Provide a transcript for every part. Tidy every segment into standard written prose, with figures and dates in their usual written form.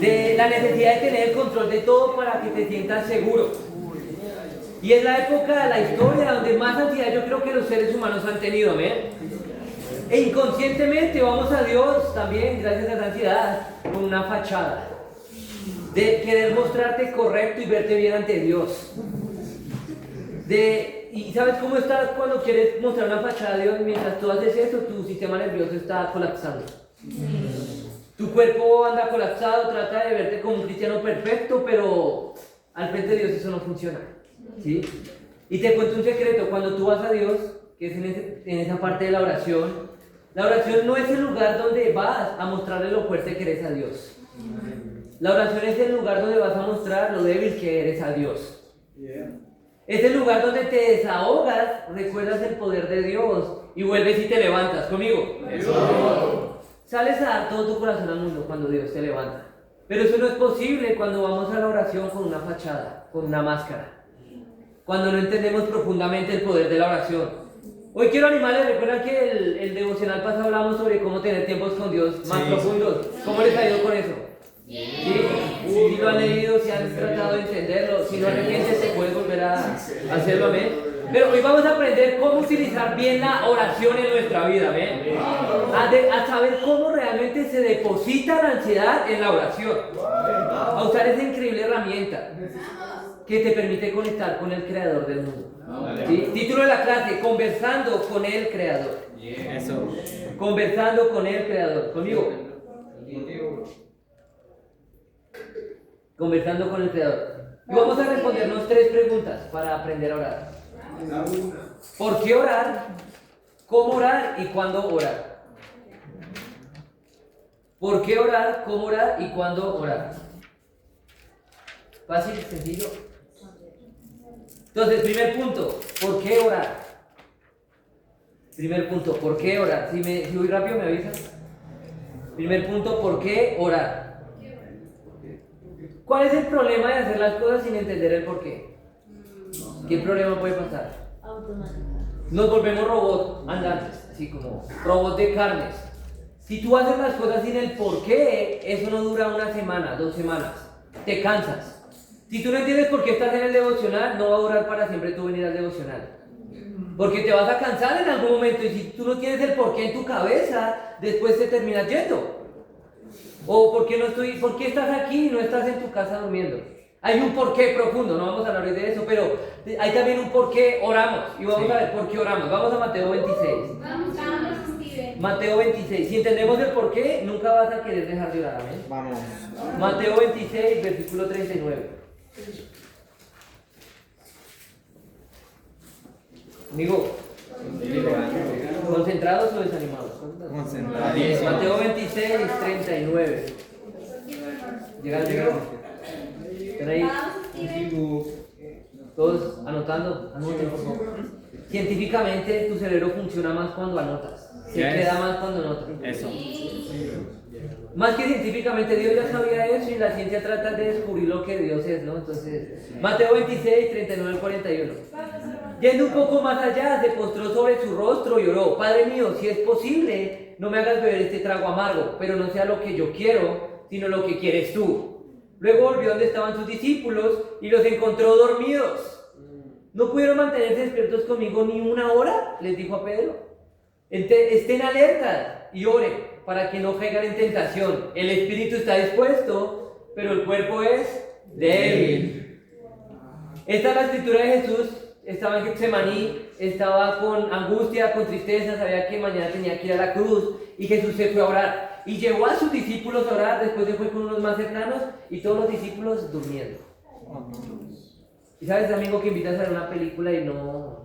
de la necesidad de tener el control de todo para que te sientas seguro. Y es la época de la historia donde más ansiedad yo creo que los seres humanos han tenido, amén. E inconscientemente vamos a Dios también, gracias a esa ansiedad, con una fachada de querer mostrarte correcto y verte bien ante Dios. ¿Y sabes cómo estás cuando quieres mostrar una fachada a Dios? Mientras tú haces eso, tu sistema nervioso está colapsando. Tu cuerpo anda colapsado, trata de verte como un cristiano perfecto, pero al frente de Dios eso no funciona, ¿sí? Y te cuento un secreto: cuando tú vas a Dios, que es en esa parte de la oración no es el lugar donde vas a mostrarle lo fuerte que eres a Dios. La oración es el lugar donde vas a mostrar lo débil que eres a Dios. Es el lugar donde te desahogas, recuerdas el poder de Dios y vuelves y te levantas. ¿Conmigo? Sales a dar todo tu corazón al mundo cuando Dios te levanta. Pero eso no es posible cuando vamos a la oración con una fachada, con una máscara. Cuando no entendemos profundamente el poder de la oración. Hoy quiero animarles, recuerdan que el devocional pasado hablamos sobre cómo tener tiempos con Dios más profundos. ¿Cómo les ha ido con eso? Si lo han leído, si han tratado de entenderlo, si no arrepientes, puedes volver a hacerlo, amén. Pero hoy vamos a aprender cómo utilizar bien la oración en nuestra vida, amén. A saber cómo realmente se deposita la ansiedad en la oración. A usar esa increíble herramienta que te permite conectar con el Creador del mundo. ¿Sí? Título de la clase: Conversando con el Creador. Eso. Conversando con el Creador. ¿Conmigo? Conversando con el Creador. Y vamos a respondernos 3 preguntas para aprender a orar. ¿Por qué orar? ¿Cómo orar? ¿Y cuándo orar? ¿Por qué orar? ¿Cómo orar? ¿Y cuándo orar? Fácil, sencillo. Entonces, primer punto: ¿por qué orar? Primer punto: ¿por qué orar? Si voy rápido, ¿me avisas? Primer punto: ¿por qué orar? ¿Cuál es el problema de hacer las cosas sin entender el por qué? ¿Qué problema puede pasar? Nos volvemos robots andantes, así como robots de carnes. Si tú haces las cosas sin el por qué, eso no dura 1 semana, 2 semanas. Te cansas. Si tú no entiendes por qué estás en el devocional, no va a durar para siempre tú venir al devocional. Porque te vas a cansar en algún momento, y si tú no tienes el por qué en tu cabeza, después te terminas yendo. O ¿por qué estás aquí y no estás en tu casa durmiendo? Hay un porqué profundo, no vamos a hablar hoy de eso, pero hay también un porqué oramos. Y vamos a ver por qué oramos. Vamos a Mateo 26. Mateo 26. Si entendemos el porqué, nunca vas a querer dejar de orar, amén. Vamos. Mateo 26, versículo 39. Amigo, ¿concentrados o desanimados? Concentradísimos. Mateo 26, 39. ¿Llegaron? ¿Están ahí? Todos anotando. Anoten, por favor. Científicamente, tu cerebro funciona más cuando anotas. Se queda más cuando anotas. Eso. Más que científicamente, Dios ya sabía eso, y la ciencia trata de descubrir lo que Dios es, ¿no? Entonces, Mateo 26, 39 al 41. Yendo un poco más allá, se postró sobre su rostro y oró: Padre mío, si es posible, no me hagas beber este trago amargo, pero no sea lo que yo quiero, sino lo que quieres tú. Luego volvió donde estaban sus discípulos y los encontró dormidos. ¿No pudieron mantenerse despiertos conmigo ni 1 hora?, les dijo a Pedro. Estén alertas y oren para que no caigan en tentación. El espíritu está dispuesto, pero el cuerpo es débil. Esta es la escritura de Jesús. Estaba en Getsemaní, estaba con angustia, con tristeza, sabía que mañana tenía que ir a la cruz, y Jesús se fue a orar. Y llevó a sus discípulos a orar, después se fue con unos más cercanos, y todos los discípulos durmiendo. Y sabes, amigo, que invitas a ver una película y no...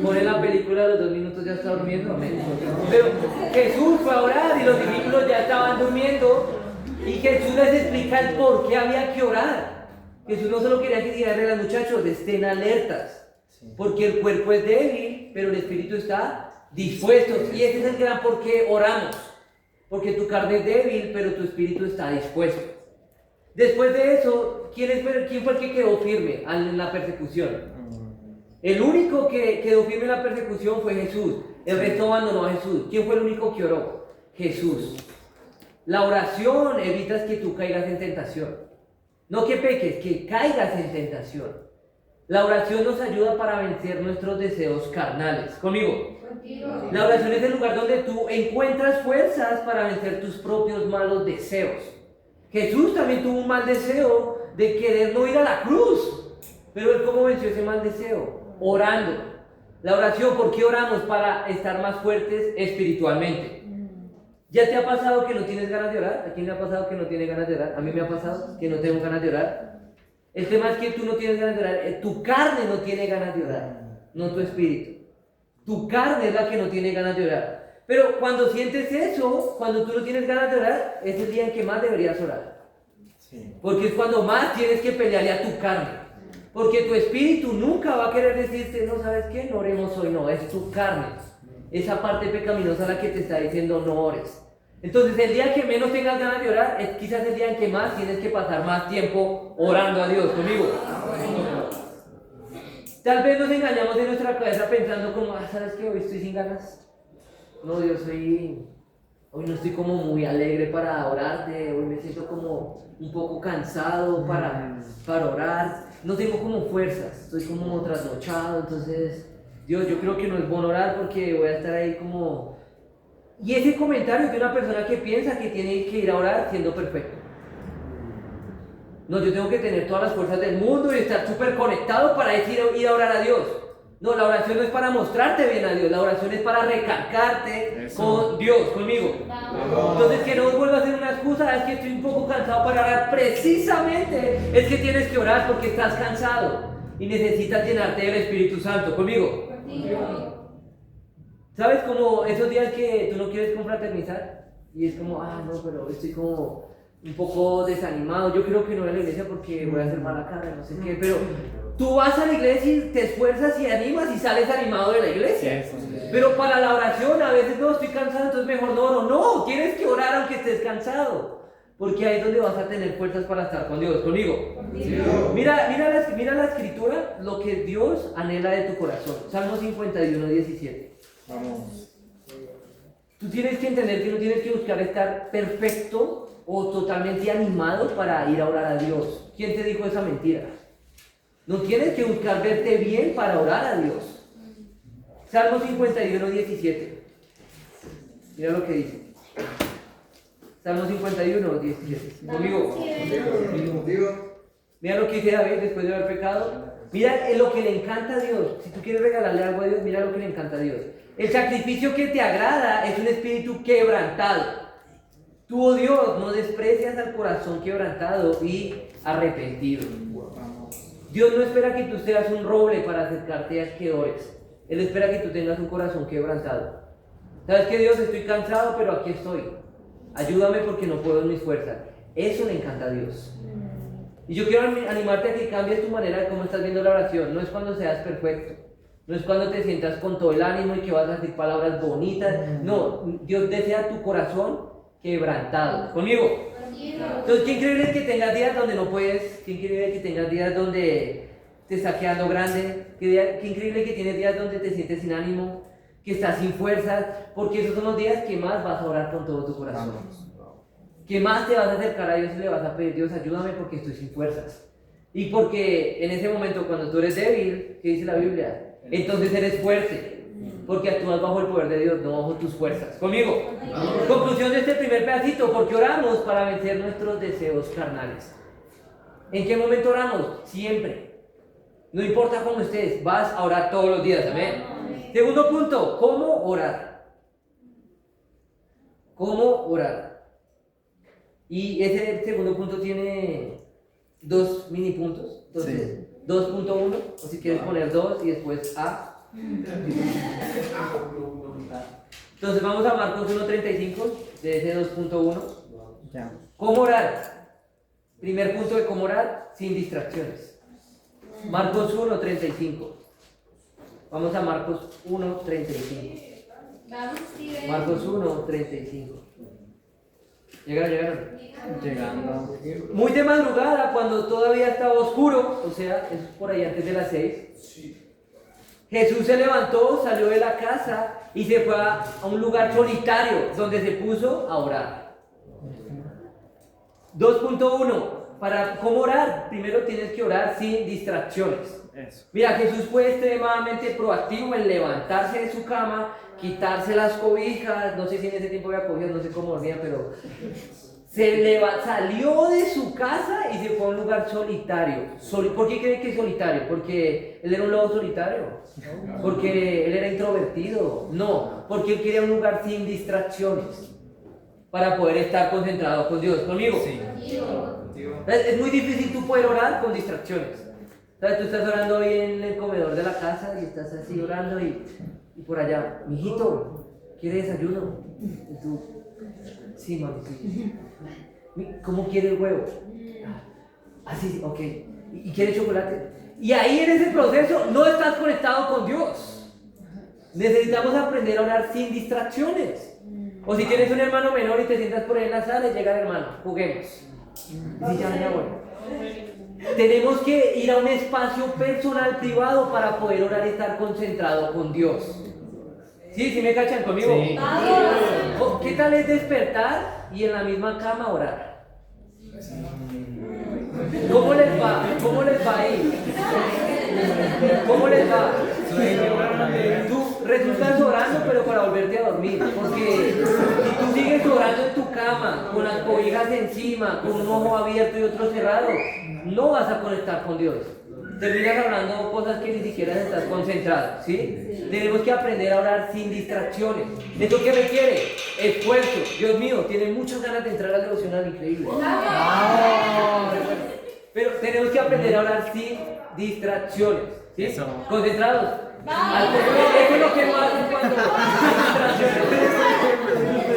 Pone la película, a los 2 minutos ya está durmiendo, amén. Pero Jesús fue a orar y los discípulos ya estaban durmiendo, y Jesús les explica el por qué había que orar. Jesús no solo quería que dijeran a los muchachos: estén alertas, porque el cuerpo es débil, pero el espíritu está dispuesto. Y ese es el gran por qué oramos, porque tu carne es débil, pero tu espíritu está dispuesto. Después de eso, ¿quién fue el que quedó firme en la persecución? El único que quedó firme en la persecución fue Jesús. El resto abandonó a Jesús. ¿Quién fue el único que oró? Jesús. La oración evitas que tú caigas en tentación. No que peques, que caigas en tentación. La oración nos ayuda para vencer nuestros deseos carnales. Conmigo. La oración es el lugar donde tú encuentras fuerzas para vencer tus propios malos deseos. Jesús también tuvo un mal deseo de querer no ir a la cruz. Pero él, ¿cómo venció ese mal deseo? Orando. La oración, ¿por qué oramos? Para estar más fuertes espiritualmente. ¿Ya te ha pasado que no tienes ganas de orar? ¿A quién le ha pasado que no tiene ganas de orar? A mí me ha pasado que no tengo ganas de orar. El tema es que tú no tienes ganas de orar, tu carne no tiene ganas de orar, no tu espíritu. Tu carne es la que no tiene ganas de orar. Pero cuando sientes eso, cuando tú no tienes ganas de orar, es el día en que más deberías orar. Porque es cuando más tienes que pelearle a tu carne. Porque tu espíritu nunca va a querer decirte, no, ¿sabes qué? No oremos hoy, no, es tu carne. Esa parte pecaminosa la que te está diciendo no ores. Entonces el día que menos tengas ganas de orar es quizás el día en que más tienes que pasar más tiempo orando a Dios conmigo. Tal vez nos engañamos en nuestra cabeza pensando como, ¿sabes qué? Hoy estoy sin ganas. No, Dios, hoy no estoy como muy alegre para orarte. Hoy me siento como un poco cansado para orar. No tengo como fuerzas, estoy como trasnochado. Entonces, Dios, yo creo que no es bueno orar porque voy a estar ahí como... Y ese comentario es de una persona que piensa que tiene que ir a orar siendo perfecto. No, yo tengo que tener todas las fuerzas del mundo y estar súper conectado para ir a orar a Dios. No, la oración no es para mostrarte bien a Dios, la oración es para recargarte con Dios, conmigo. Entonces que no vuelva a ser una excusa, es que estoy un poco cansado para orar. Precisamente es que tienes que orar porque estás cansado y necesitas llenarte del Espíritu Santo, conmigo. ¿Sabes? Como esos días que tú no quieres confraternizar y es como, no, pero estoy como un poco desanimado, yo creo que no voy a la iglesia porque voy a hacer mala cara, no sé qué, pero tú vas a la iglesia y te esfuerzas y animas y sales animado de la iglesia. Pero para la oración a veces no, estoy cansado, entonces mejor no oro. No, tienes que orar aunque estés cansado, porque ahí es donde vas a tener fuerzas para estar con Dios, conmigo. Mira la escritura, lo que Dios anhela de tu corazón. Salmo 51, 17. Vamos. Tú tienes que entender que no tienes que buscar estar perfecto o totalmente animado para ir a orar a Dios. ¿Quién te dijo esa mentira? No tienes que buscar verte bien para orar a Dios. Salmo 51, 17. Mira lo que dice. Salmo 51, 17. Conmigo. Mira lo que dice David después de haber pecado. Mira lo que le encanta a Dios. Si tú quieres regalarle algo a Dios, mira lo que le encanta a Dios. El sacrificio que te agrada es un espíritu quebrantado. Tú, oh Dios, no desprecias al corazón quebrantado y arrepentido. Dios no espera que tú seas un roble para acercarte a que ores. Él espera que tú tengas un corazón quebrantado. ¿Sabes qué, Dios? Estoy cansado, pero aquí estoy. Ayúdame porque no puedo en mis fuerzas. Eso le encanta a Dios. Y yo quiero animarte a que cambies tu manera de cómo estás viendo la oración. No es cuando seas perfecto. No es cuando te sientas con todo el ánimo y que vas a decir palabras bonitas. No, Dios desea tu corazón quebrantado. ¿Conmigo? Entonces, qué increíble que tengas días donde no puedes. Qué increíble que tengas días donde te está quedando grande. Qué increíble que tienes días donde te sientes sin ánimo, que estás sin fuerzas. Porque esos son los días que más vas a orar con todo tu corazón. Que más te vas a acercar a Dios y le vas a pedir, Dios, ayúdame porque estoy sin fuerzas. Y porque en ese momento, cuando tú eres débil, ¿qué dice la Biblia? Entonces eres fuerte, porque actúas bajo el poder de Dios, no bajo tus fuerzas. ¿Conmigo? Conclusión de este primer pedacito, porque oramos para vencer nuestros deseos carnales. ¿En qué momento oramos? Siempre. No importa cómo estés, vas a orar todos los días, amén. Segundo punto, ¿cómo orar? ¿Cómo orar? Y ese segundo punto tiene dos mini puntos. Entonces, 2.1, o si quieres poner 2 y después A. Entonces vamos a Marcos 1.35 de ese 2.1. ¿Cómo orar? Primer punto de cómo orar, sin distracciones. Marcos 1.35. Vamos a Marcos 1.35. Marcos 1.35. Llegaron. Llegando. Muy de madrugada, cuando todavía estaba oscuro, o sea, es por ahí antes de las 6. Jesús se levantó, salió de la casa y se fue a un lugar solitario donde se puso a orar. 2.1, para cómo orar, primero tienes que orar sin distracciones. Eso. Mira, Jesús fue extremadamente proactivo en levantarse de su cama, quitarse las cobijas, no sé si en ese tiempo había cobijas, no sé cómo dormía, pero salió de su casa y se fue a un lugar solitario. ¿Por qué creen que es solitario? ¿Porque él era un lobo solitario? ¿Porque él era introvertido? No, porque él quería un lugar sin distracciones para poder estar concentrado con Dios. ¿Conmigo? Sí. Es muy difícil tú poder orar con distracciones. ¿Sabes? Tú estás orando ahí en el comedor de la casa y estás así orando y por allá, mijito, ¿quiere desayuno? Y tú, sí, mami, sí. ¿Cómo quiere el huevo? Ah, sí, ok. ¿Y quiere chocolate? Y ahí en ese proceso no estás conectado con Dios. Necesitamos aprender a orar sin distracciones. O si tienes un hermano menor y te sientas por ahí en la sala y llega el hermano, juguemos. Y ya, bueno. Tenemos que ir a un espacio personal privado para poder orar y estar concentrado con Dios. ¿Sí me cachan conmigo? Sí. ¿Qué tal es despertar y en la misma cama orar? ¿Cómo les va? ¿Cómo les va ahí? ¿Cómo les va? Tú resultas orando pero para volverte a dormir, porque si tú sigues orando en tu cama, con las cobijas encima, con un ojo abierto y otro cerrado, no vas a conectar con Dios. Terminas hablando cosas que ni siquiera estás concentrado, ¿sí? Tenemos que aprender a orar sin distracciones. ¿Esto qué requiere? Esfuerzo. Dios mío, tiene muchas ganas de entrar a la devocional, increíble. Pero tenemos que aprender a orar sin distracciones, ¿sí? Eso. Concentrados. Eso es lo que más cuando distracciones.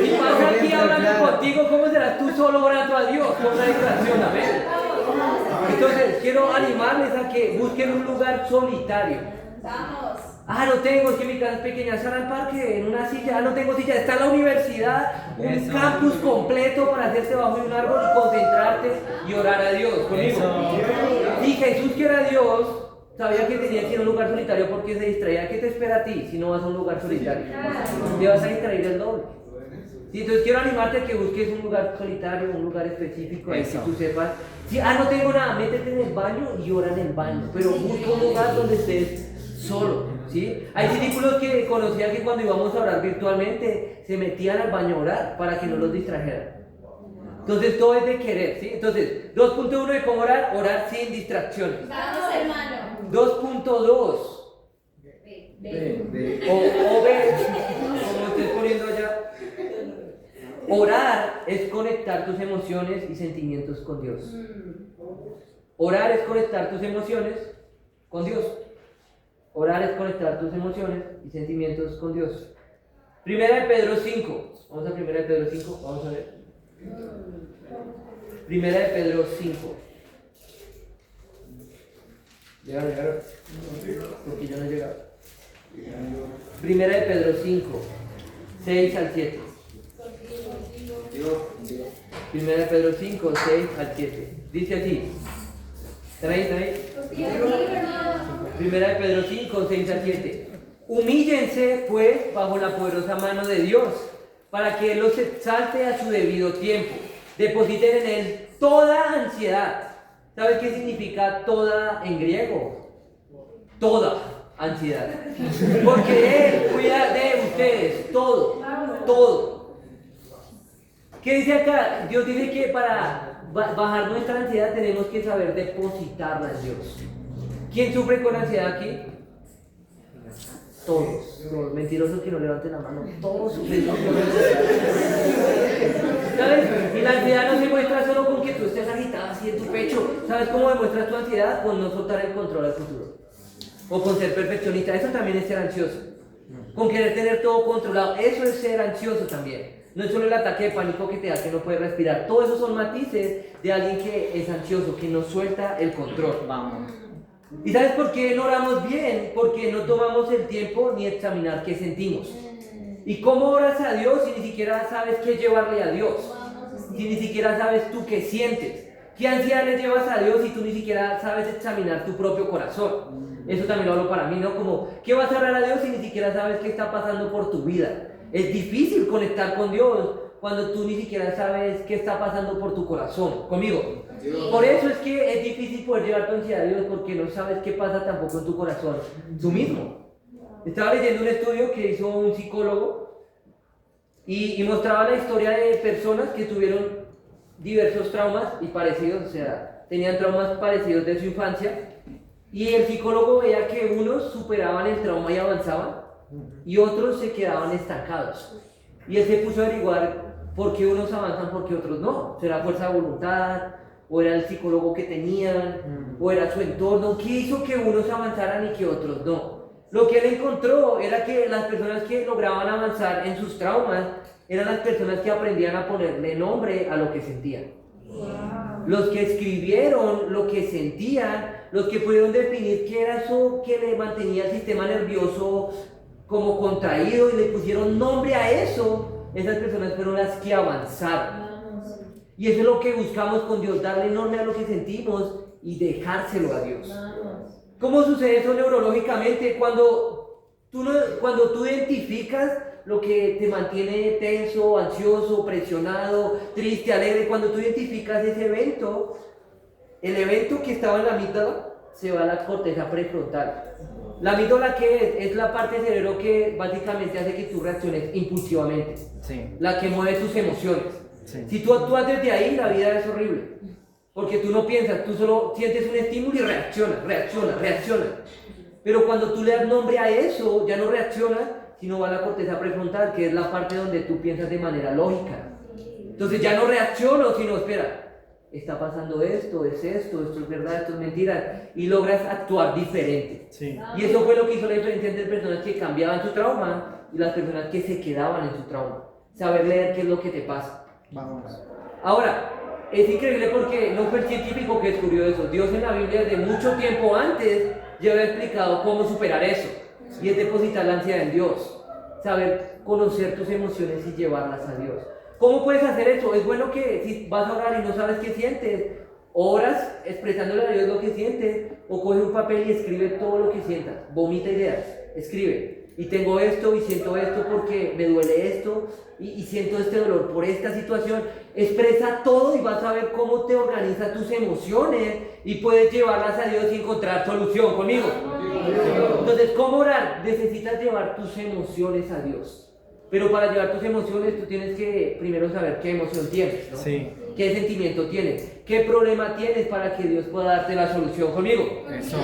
Si pasa aquí hablando contigo, ¿cómo serás tú solo orando a Dios con una distracción? Amén. Entonces, quiero animarles a que busquen un lugar solitario. Vamos. No tengo, es que mi casa es pequeña, sal al parque, en una silla, no tengo silla, está en la universidad, un Eso. campus completo para hacerte bajo de un árbol y concentrarte y orar a Dios conmigo. Eso. Y Jesús, que era Dios, sabía que tenía que ir a un lugar solitario porque se distraía. ¿Qué te espera a ti si no vas a un lugar solitario? Te vas a distraer del doble. Sí, entonces quiero animarte a que busques un lugar solitario, un lugar específico, ahí que tú sepas. No tengo nada, métete en el baño y ora en el baño, pero busca un lugar donde estés solo, ¿sí? Hay discípulos que conocían que cuando íbamos a orar virtualmente se metían al baño a orar para que no los distrajeran. Entonces todo es de querer, ¿sí? Entonces, 2.1 de cómo orar, orar sin distracciones. Vamos, hermano. 2.2 o ver, como estés poniendo allá. Orar es conectar tus emociones y sentimientos con Dios. Orar es conectar tus emociones con Dios. Orar es conectar tus emociones y sentimientos con Dios. Primera de Pedro 5. Vamos a Primera de Pedro 5. Vamos a ver. Primera de Pedro 5. Llegaron. Porque yo no he llegado. Primera de Pedro 5. 6 al 7. Primera de Pedro 5, 6 al 7. Dice así. ¿Están ahí? Primera de Pedro 5, 6 al 7. Humíllense, pues, bajo la poderosa mano de Dios, para que Él los exalte a su debido tiempo. Depositen en Él toda ansiedad. ¿Sabes qué significa toda en griego? Toda ansiedad. Porque Él cuida de ustedes, todo. ¿Qué dice acá? Dios dice que para bajar nuestra ansiedad tenemos que saber depositarla en Dios. ¿Quién sufre con ansiedad aquí? Todos. Los mentirosos que no levanten la mano. Todos sufrimos con ansiedad. ¿Sabes? Y la ansiedad no se muestra solo con que tú estés agitado así en tu pecho. ¿Sabes cómo demuestras tu ansiedad? Con no soltar el control al futuro. O con ser perfeccionista. Eso también es ser ansioso. Con querer tener todo controlado. Eso es ser ansioso también. No es solo el ataque de pánico que te da que no puedes respirar. Todo eso son matices de alguien que es ansioso, que no suelta el control. Vamos. ¿Y sabes por qué no oramos bien? Porque no tomamos el tiempo ni examinar qué sentimos. ¿Y cómo oras a Dios si ni siquiera sabes qué llevarle a Dios? Si ni siquiera sabes tú qué sientes. ¿Qué ansiedad le llevas a Dios si tú ni siquiera sabes examinar tu propio corazón? Eso también lo hablo para mí, ¿no? Como, ¿qué vas a orar a Dios si ni siquiera sabes qué está pasando por tu vida? Es difícil conectar con Dios cuando tú ni siquiera sabes qué está pasando por tu corazón. Conmigo. Por eso es que es difícil poder llevar tu ansiedad a Dios, porque no sabes qué pasa tampoco en tu corazón, tú mismo. Estaba leyendo un estudio que hizo un psicólogo y mostraba la historia de personas que tuvieron diversos traumas y parecidos, o sea, tenían traumas parecidos de su infancia, y el psicólogo veía que unos superaban el trauma y avanzaban, y otros se quedaban estancados. Y él se puso a averiguar por qué unos avanzan, por qué otros no. ¿Será fuerza de voluntad? ¿O era el psicólogo que tenían? ¿O era su entorno? ¿Qué hizo que unos avanzaran y que otros no? Lo que él encontró era que las personas que lograban avanzar en sus traumas eran las personas que aprendían a ponerle nombre a lo que sentían. Los que escribieron lo que sentían, los que pudieron definir qué era eso que le mantenía el sistema nervioso como contraído y le pusieron nombre a eso, esas personas fueron las que avanzaron. Y eso es lo que buscamos con Dios, darle nombre a lo que sentimos y dejárselo a Dios. ¿Cómo sucede eso neurológicamente? Cuando tú identificas lo que te mantiene tenso, ansioso, presionado, triste, alegre, cuando tú identificas ese evento, el evento que estaba en la amígdala se va a la corteza prefrontal. La amígdala, ¿qué es? Es la parte del cerebro que básicamente hace que tú reacciones impulsivamente, Sí. la que mueve tus emociones. Sí. Si tú actúas desde ahí, la vida es horrible, porque tú no piensas, tú solo sientes un estímulo y reaccionas. Pero cuando tú le das nombre a eso, ya no reaccionas, sino va a la corteza prefrontal, que es la parte donde tú piensas de manera lógica. Entonces ya no reacciono, sino espera, está pasando esto es verdad, esto es mentira, y logras actuar diferente. Sí. Y eso fue lo que hizo la diferencia entre personas que cambiaban su trauma y las personas que se quedaban en su trauma. Saber leer qué es lo que te pasa. Vamos. Ahora, es increíble porque no fue el científico que descubrió eso. Dios en la Biblia desde mucho tiempo antes ya había explicado cómo superar eso. Y es depositar la ansiedad en Dios. Saber conocer tus emociones y llevarlas a Dios. ¿Cómo puedes hacer eso? Es bueno que si vas a orar y no sabes qué sientes, oras expresándole a Dios lo que sientes, o coge un papel y escribe todo lo que sientas. Vomita ideas, escribe. Y tengo esto y siento esto porque me duele esto y siento este dolor por esta situación. Expresa todo y vas a ver cómo te organiza tus emociones y puedes llevarlas a Dios y encontrar solución conmigo. Entonces, ¿cómo orar? Necesitas llevar tus emociones a Dios. Pero para llevar tus emociones tú tienes que primero saber qué emoción tienes, ¿no? Sí. ¿Qué sentimiento tienes? ¿Qué problema tienes para que Dios pueda darte la solución conmigo? Eso.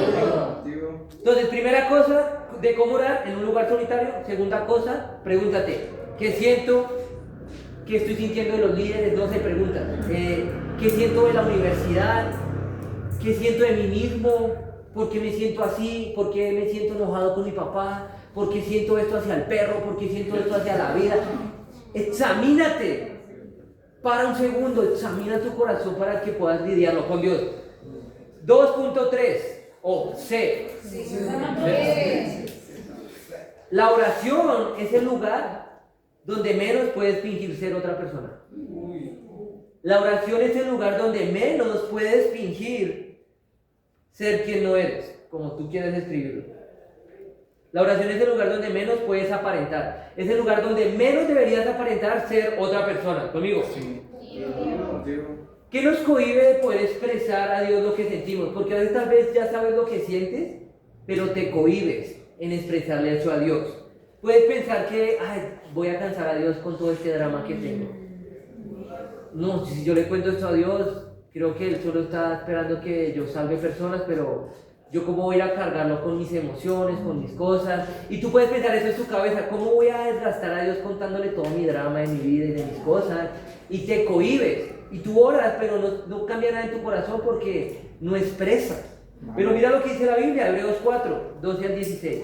Entonces, primera cosa de cómo orar en un lugar solitario. Segunda cosa, pregúntate, ¿qué siento? ¿Qué estoy sintiendo de los líderes? No se preguntan. ¿Qué siento de la universidad? ¿Qué siento de mí mismo? ¿Por qué me siento así? ¿Por qué me siento enojado con mi papá? ¿Por qué siento esto hacia el perro? ¿Por qué siento esto hacia la vida? Examínate. Para un segundo, examina tu corazón para que puedas lidiarlo con Dios. 2.3 o C. La oración es el lugar donde menos puedes fingir ser otra persona. La oración es el lugar donde menos puedes fingir ser quien no eres, como tú quieres escribirlo. La oración es el lugar donde menos puedes aparentar. Es el lugar donde menos deberías aparentar ser otra persona. ¿Conmigo? Sí. ¿Qué nos cohíbe de poder expresar a Dios lo que sentimos? Porque a veces tal vez ya sabes lo que sientes, pero te cohíbes en expresarle eso a Dios. Puedes pensar que, voy a cansar a Dios con todo este drama que tengo. No, si yo le cuento esto a Dios, creo que Él solo está esperando que yo salve personas, pero yo cómo voy a ir a cargarlo con mis emociones, con mis cosas. Y tú puedes pensar eso en tu cabeza, ¿cómo voy a desgastar a Dios contándole todo mi drama de mi vida y de mis cosas? Y te cohíbes, y tú oras, pero no cambia nada en tu corazón porque no expresas. Pero mira lo que dice la Biblia, Hebreos 4, 12 al 16.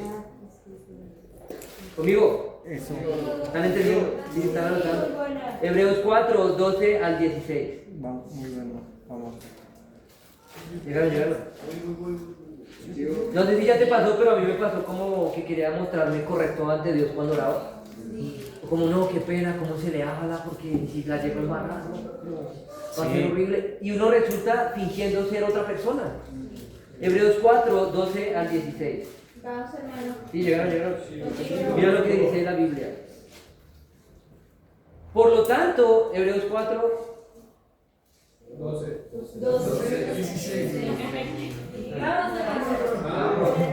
¿Conmigo? Eso. ¿Están entendiendo? ¿Sí están anotando? Hebreos 4, 12 al 16. Vamos, muy bueno. Vamos. Llegaron. No sé si ya te pasó, pero a mí me pasó como que quería mostrarme correcto ante Dios cuando oraba. O como no, qué pena, cómo se le habla, porque si la llevo embarrada, va a ser horrible. Y uno resulta fingiendo ser otra persona. Hebreos 4, 12 al 16. Vamos, hermano. Sí, llegaron. Mira lo que dice la Biblia. Por lo tanto, Hebreos 4, 12.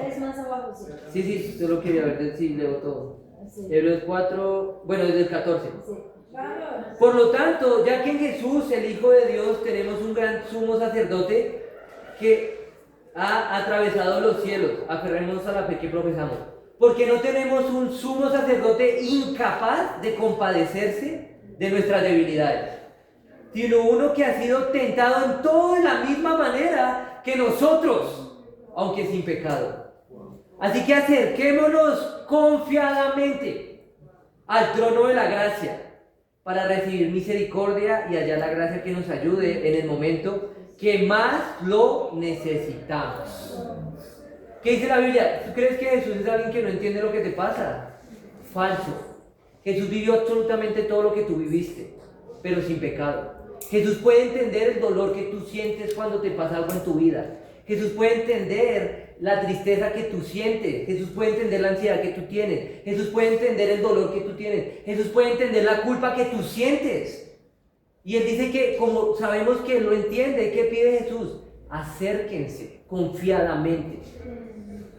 Es más abajo, sí. sí, solo quería ver si leo todo. Sí. Hebreos 4, bueno, desde el 14. Sí. Vamos. Por lo tanto, ya que en Jesús, el Hijo de Dios, tenemos un gran sumo sacerdote que ha atravesado los cielos, aferrémonos a la fe que profesamos. Porque no tenemos un sumo sacerdote incapaz de compadecerse de nuestras debilidades, sino uno que ha sido tentado en todo de la misma manera que nosotros, aunque sin pecado. Así que acerquémonos confiadamente al trono de la gracia para recibir misericordia y hallar la gracia que nos ayude en el momento que más lo necesitamos. ¿Qué dice la Biblia? ¿Tú crees que Jesús es alguien que no entiende lo que te pasa? Falso. Jesús vivió absolutamente todo lo que tú viviste, pero sin pecado. Jesús puede entender el dolor que tú sientes cuando te pasa algo en tu vida. Jesús puede entender la tristeza que tú sientes. Jesús puede entender la ansiedad que tú tienes. Jesús puede entender el dolor que tú tienes. Jesús puede entender la culpa que tú sientes. Y Él dice que como sabemos que Él lo entiende, ¿qué pide Jesús? Acérquense confiadamente.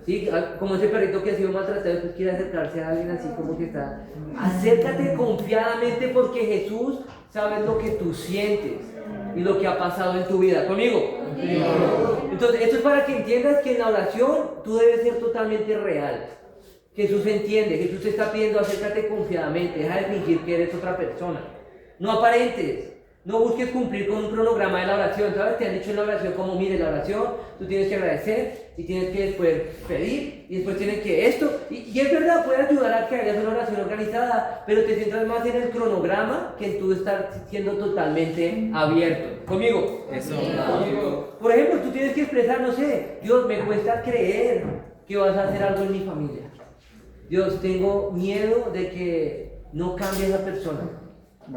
¿Sí? Como ese perrito que ha sido maltratado, después quiere acercarse a alguien así como que está. Acércate confiadamente porque Jesús sabe lo que tú sientes y lo que ha pasado en tu vida. ¿Conmigo? Sí. Entonces, esto es para que entiendas que en la oración tú debes ser totalmente real. Jesús entiende, Jesús te está pidiendo acércate confiadamente, deja de fingir que eres otra persona. No aparentes. No busques cumplir con un cronograma de la oración, ¿sabes? Te han dicho en la oración como, mire, la oración, tú tienes que agradecer y tienes que después pedir y después tienes que esto. Y es verdad, puede ayudar a que hagas una oración organizada, pero te centras más en el cronograma que en tú estar siendo totalmente abierto. ¿Conmigo? Eso. Conmigo. Por ejemplo, tú tienes que expresar, no sé, Dios, me cuesta creer que vas a hacer algo en mi familia. Dios, tengo miedo de que no cambie esa persona.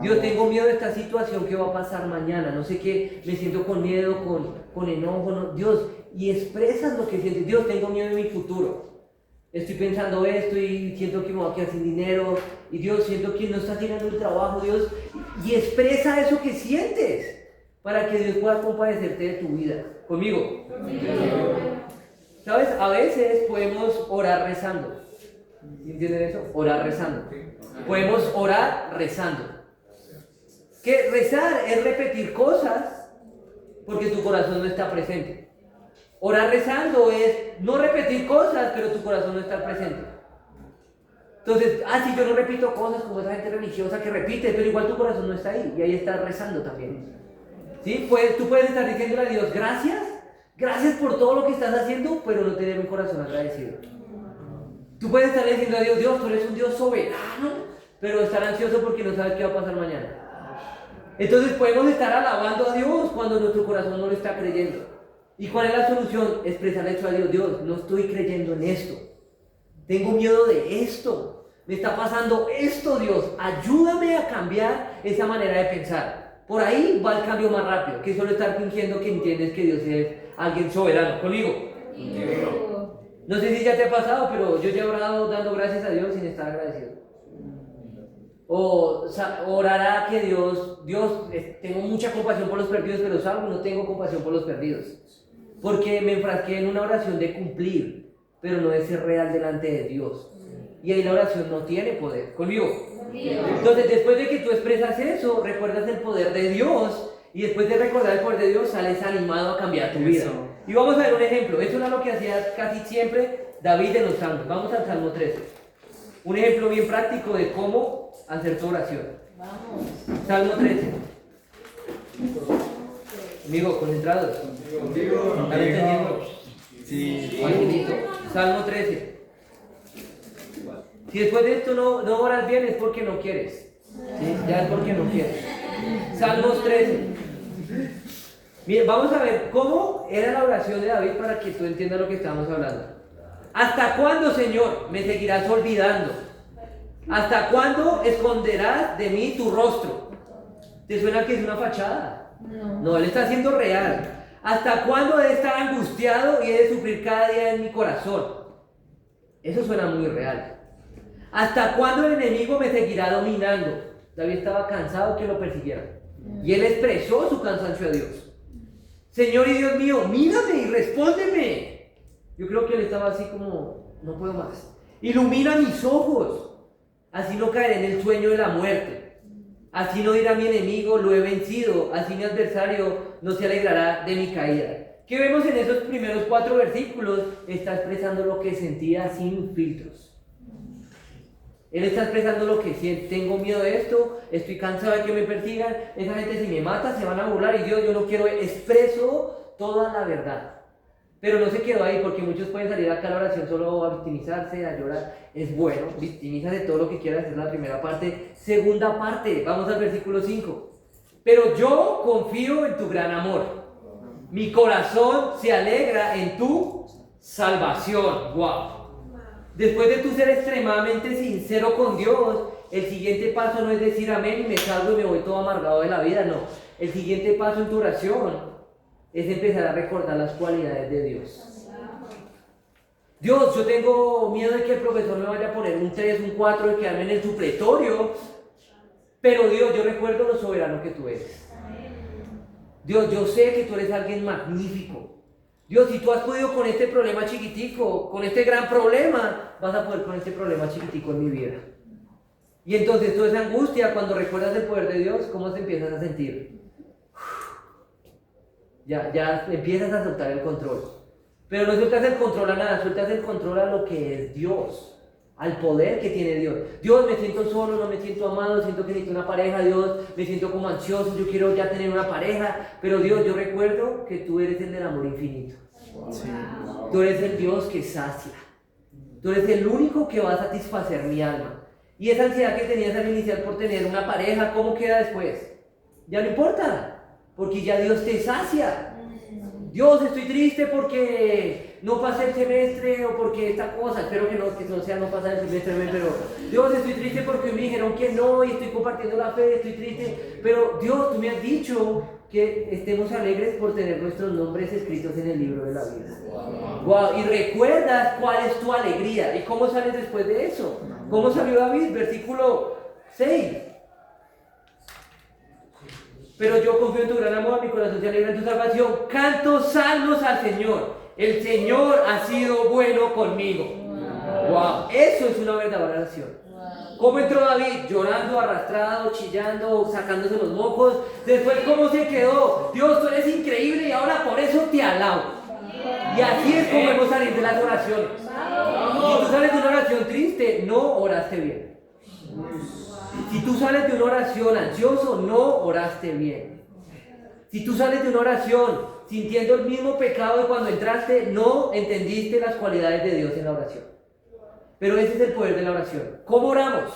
Dios, tengo miedo de esta situación que va a pasar mañana, no sé qué, me siento con miedo, con enojo, no. Dios, y expresas lo que sientes. Dios, tengo miedo de mi futuro, estoy pensando esto y siento que me voy a quedar sin dinero, y Dios, siento que no está tirando el trabajo, Dios, y expresa eso que sientes, para que Dios pueda compadecerte de tu vida. ¿Conmigo? ¿Sabes? A veces podemos orar rezando. ¿Entienden eso? Orar rezando. Podemos orar rezando. Que rezar es repetir cosas porque tu corazón no está presente. Orar rezando es no repetir cosas, pero tu corazón no está presente. Entonces, si yo no repito cosas como esa gente religiosa que repite, pero igual tu corazón no está ahí, y ahí estás rezando también. ¿Sí? Tú puedes estar diciéndole a Dios, gracias por todo lo que estás haciendo, pero no tener un corazón agradecido. Tú puedes estar diciendo a Dios, tú eres un Dios soberano, pero estar ansioso porque no sabes qué va a pasar mañana. Entonces podemos estar alabando a Dios cuando nuestro corazón no lo está creyendo. ¿Y cuál es la solución? Expresarle eso a Dios. Dios, no estoy creyendo en esto. Tengo miedo de esto. Me está pasando esto, Dios. Ayúdame a cambiar esa manera de pensar. Por ahí va el cambio más rápido, que solo estar fingiendo que entiendes que Dios es alguien soberano. ¿Conmigo? No sé si ya te ha pasado, pero yo ya he orado dando gracias a Dios sin estar agradecido. O orar a que Dios, tengo mucha compasión por los perdidos, pero salvo, no tengo compasión por los perdidos. Porque me enfrasqué en una oración de cumplir, pero no de ser real delante de Dios. Y ahí la oración no tiene poder. ¿Conmigo? Entonces, después de que tú expresas eso, recuerdas el poder de Dios, y después de recordar el poder de Dios, sales animado a cambiar tu vida. Y vamos a ver un ejemplo. Esto era lo que hacía casi siempre David en los salmos. Vamos al Salmo 13. Un ejemplo bien práctico de cómo hacer tu oración. Vamos. Salmo 13. Amigo, concentrados. ¿Están entendiendo? Sí. Facilito. Salmo 13. Si después de esto no oras bien es porque no quieres. ¿Sí? Ya es porque no quieres. Salmos 13. Bien, vamos a ver cómo era la oración de David para que tú entiendas lo que estamos hablando. ¿Hasta cuándo, Señor, me seguirás olvidando? ¿Hasta cuándo esconderás de mí tu rostro? ¿Te suena que es una fachada? No, él está siendo real. ¿Hasta cuándo he de estar angustiado y he de sufrir cada día en mi corazón? Eso suena muy real. ¿Hasta cuándo el enemigo me seguirá dominando? David estaba cansado que lo persiguieran. Y él expresó su cansancio a Dios. Señor y Dios mío, mírame y respóndeme. Yo creo que él estaba así como, no puedo más. Ilumina mis ojos, así no caeré en el sueño de la muerte. Así no dirá mi enemigo, lo he vencido. Así mi adversario no se alegrará de mi caída. ¿Qué vemos en esos primeros 4 versículos? Está expresando lo que sentía sin filtros. Él está expresando lo que siente. Tengo miedo de esto, estoy cansado de que me persigan. Esa gente si me mata se van a burlar y Dios, yo no quiero, expreso toda la verdad. Pero no se quedó ahí porque muchos pueden salir acá a la oración solo a victimizarse, a llorar. Es bueno, victimízate todo lo que quieras, es la primera parte. Segunda parte, vamos al versículo 5. Pero yo confío en tu gran amor. Mi corazón se alegra en tu salvación. Wow. Después de tú ser extremadamente sincero con Dios, el siguiente paso no es decir amén y me salgo y me voy todo amargado de la vida, no. El siguiente paso en tu oración es empezar a recordar las cualidades de Dios. Dios, yo tengo miedo de que el profesor me vaya a poner un 3, un 4 y quedarme en el supletorio, pero Dios, yo recuerdo lo soberano que tú eres. Dios, yo sé que tú eres alguien magnífico. Dios, si tú has podido con este problema chiquitico, con este gran problema, vas a poder con este problema chiquitico en mi vida. Y entonces toda esa angustia, cuando recuerdas el poder de Dios, ¿cómo te empiezas a sentir? Ya empiezas a soltar el control. Pero no sueltas el control a nada, sueltas el control a lo que es Dios, al poder que tiene Dios. Dios, me siento solo, no me siento amado, siento que necesito una pareja. Dios, me siento como ansioso, yo quiero ya tener una pareja. Pero Dios, yo recuerdo que tú eres el del amor infinito. Sí. Tú eres el Dios que sacia. Tú eres el único que va a satisfacer mi alma. Y esa ansiedad que tenías al iniciar por tener una pareja, ¿cómo queda después? Ya no importa, porque ya Dios te sacia. Dios, estoy triste porque no pasé el semestre o porque esta cosa, espero que no sea no pasar el semestre, pero Dios, estoy triste porque me dijeron que no y estoy compartiendo la fe, estoy triste, pero Dios, tú me has dicho que estemos alegres por tener nuestros nombres escritos en el libro de la vida. Wow. Y recuerdas cuál es tu alegría y cómo sales después de eso. ¿Cómo salió David? Versículo 6. Pero yo confío en tu gran amor, mi corazón se alegra en tu salvación. Canto salmos al Señor. El Señor ha sido bueno conmigo. Wow, eso es una verdadera oración. ¿Cómo entró David? Llorando, arrastrado, chillando, sacándose los mocos. Después, ¿cómo se quedó? Dios, tú eres increíble y ahora por eso te alabo. Y así es como hemos salido de las oraciones. Si tú sales de una oración triste, no oraste bien. Si tú sales de una oración ansioso, no oraste bien. Si tú sales de una oración sintiendo el mismo pecado de cuando entraste, no entendiste las cualidades de Dios en la oración. Pero ese es el poder de la oración. ¿Cómo oramos?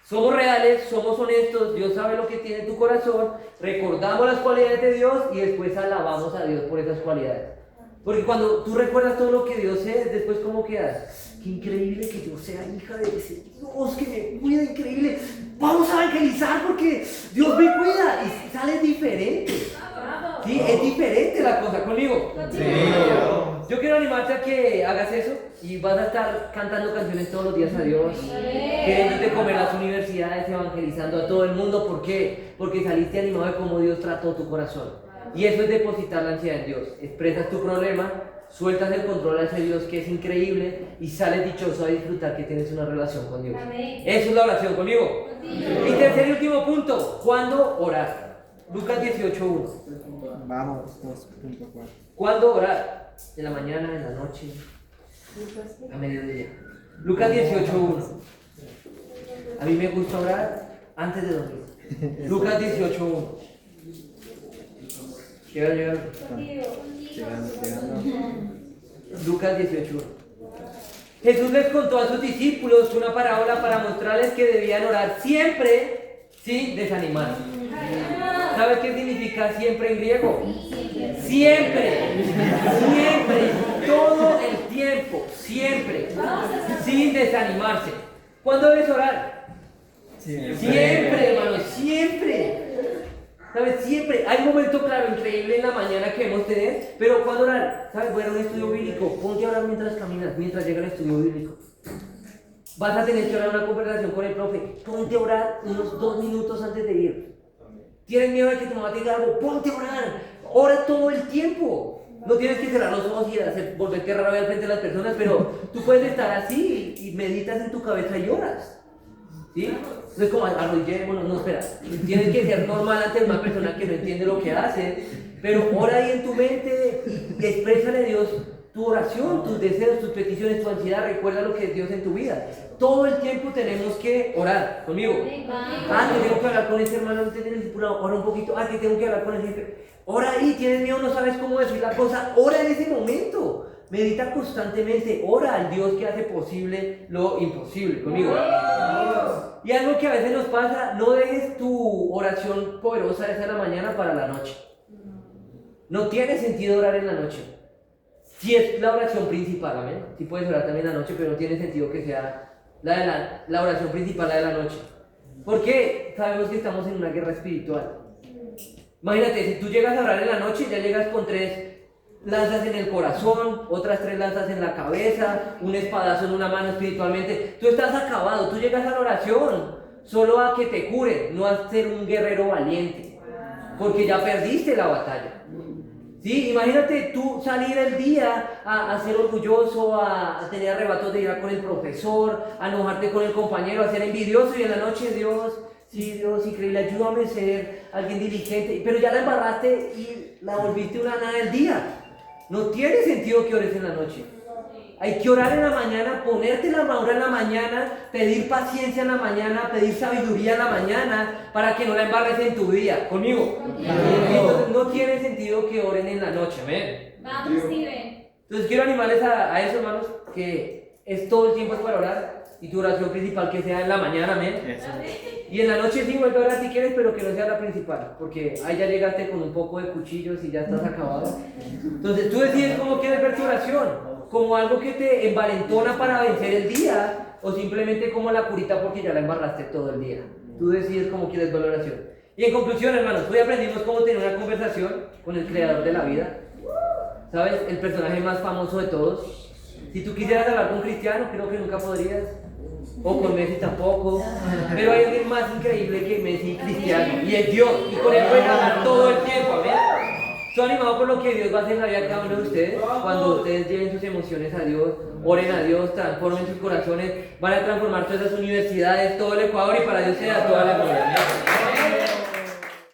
Somos reales, somos honestos, Dios sabe lo que tiene en tu corazón, recordamos las cualidades de Dios y después alabamos a Dios por esas cualidades. Porque cuando tú recuerdas todo lo que Dios es, después ¿cómo quedas? Qué increíble que yo sea hija de ese Dios que me cuida, increíble. Vamos a evangelizar porque Dios me cuida y sale diferente. Sí, es diferente la cosa conmigo. Sí. Yo quiero animarte a que hagas eso y vas a estar cantando canciones todos los días a Dios, queriéndote comer las universidades, evangelizando a todo el mundo. ¿Por qué? Porque saliste animado de cómo Dios trató tu corazón. Y eso es depositar la ansiedad en Dios. Expresas tu problema, sueltas el control a ese Dios que es increíble y sales dichoso a disfrutar que tienes una relación con Dios. Amén. Eso es la oración conmigo. Y tercer y último punto, ¿cuándo orar? Lucas 18:1. Vamos, 2.4. ¿Cuándo orar? ¿En la mañana, en la noche? A mediodía. Lucas 18:1. A mí me gusta orar antes de dormir. Lucas 18:1. Llegando. Lucas 18:1. Jesús les contó a sus discípulos una parábola para mostrarles que debían orar siempre sin desanimarse. ¿Sabes qué significa siempre en griego? Siempre, siempre, todo el tiempo, siempre, sin desanimarse. ¿Cuándo debes orar? Siempre, hermano, siempre. ¿Sabes? Siempre. Hay un momento, claro, increíble en la mañana que debemos tener, pero ¿cuándo orar? ¿Sabes? Voy a un estudio bíblico. Ponte a orar mientras caminas, mientras llega el estudio bíblico. Vas a tener que orar una conversación con el profe. Ponte a orar unos 2 minutos antes de ir. ¿Tienes miedo de que tu mamá te diga algo? Ponte a orar. Ora todo el tiempo. No tienes que cerrar los ojos y volverte raro al frente de las personas, pero tú puedes estar así y meditas en tu cabeza y oras. ¿Sí? No es como arrodillémonos, no, espera. Tienes que ser normal ante una persona que no entiende lo que hace, pero ora ahí en tu mente y exprésale a Dios tu oración, tus deseos, tus peticiones, tu ansiedad. Recuerda lo que es Dios en tu vida. Todo el tiempo tenemos que orar. ¿Conmigo? Que tengo que hablar con ese hermano antes del discipulado. Ora un poquito. Que tengo que hablar con ese. Ora ahí. Tienes miedo, no sabes cómo decir la cosa. Ora en ese momento. Medita constantemente. Ora al Dios que hace posible lo imposible. ¿Conmigo? Y algo que a veces nos pasa, no dejes tu oración poderosa esa de la mañana para la noche. No tiene sentido orar en la noche. Si es la oración principal, amén. Si puedes orar también en la noche, pero no tiene sentido que sea la oración principal, la de la noche. Porque sabemos que estamos en una guerra espiritual. Imagínate, si tú llegas a orar en la noche, ya llegas con 3 lanzas en el corazón, otras 3 lanzas en la cabeza, un espadazo en una mano espiritualmente. Tú estás acabado, tú llegas a la oración solo a que te cure, no a ser un guerrero valiente. Porque ya perdiste la batalla. Sí, imagínate tú salir el día a ser orgulloso, a tener arrebatos de ira con el profesor, a enojarte con el compañero, a ser envidioso y en la noche Dios, increíble, ayúdame a ser alguien diligente, pero ya la embarraste y la volviste una nada del día. No tiene sentido que ores en la noche. Hay que orar en la mañana, ponerte la armadura en la mañana, pedir paciencia en la mañana, pedir sabiduría en la mañana, para que no la embarres en tu día. ¿Conmigo? Entonces no tiene sentido que oren en la noche, ¿ven? Vamos, Steven. Entonces quiero animarles a eso, hermanos, que es todo el tiempo es para orar, y tu oración principal que sea en la mañana, ¿ven? Y en la noche sí vuelve a orar si quieres, pero que no sea la principal, porque ahí ya llegaste con un poco de cuchillos y ya estás acabado. Entonces tú decides cómo quieres ver tu oración. Como algo que te envalentona para vencer el día, o simplemente como la curita porque ya la embarraste todo el día. Tú decides cómo quieres ver la oración. Y en conclusión, hermanos, hoy aprendimos cómo tener una conversación con el creador de la vida. ¿Sabes? El personaje más famoso de todos. Si tú quisieras hablar con un cristiano, creo que nunca podrías. O con Messi tampoco. Pero hay alguien más increíble que Messi, cristiano, y es Dios. Y con él pueden hablar todo el tiempo, ¿amén? Estoy animado por lo que Dios va a hacer en la vida de cada uno de ustedes. Cuando ustedes lleven sus emociones a Dios, oren a Dios, transformen sus corazones, van a transformar todas esas universidades, todo el Ecuador, y para Dios sea toda la gloria.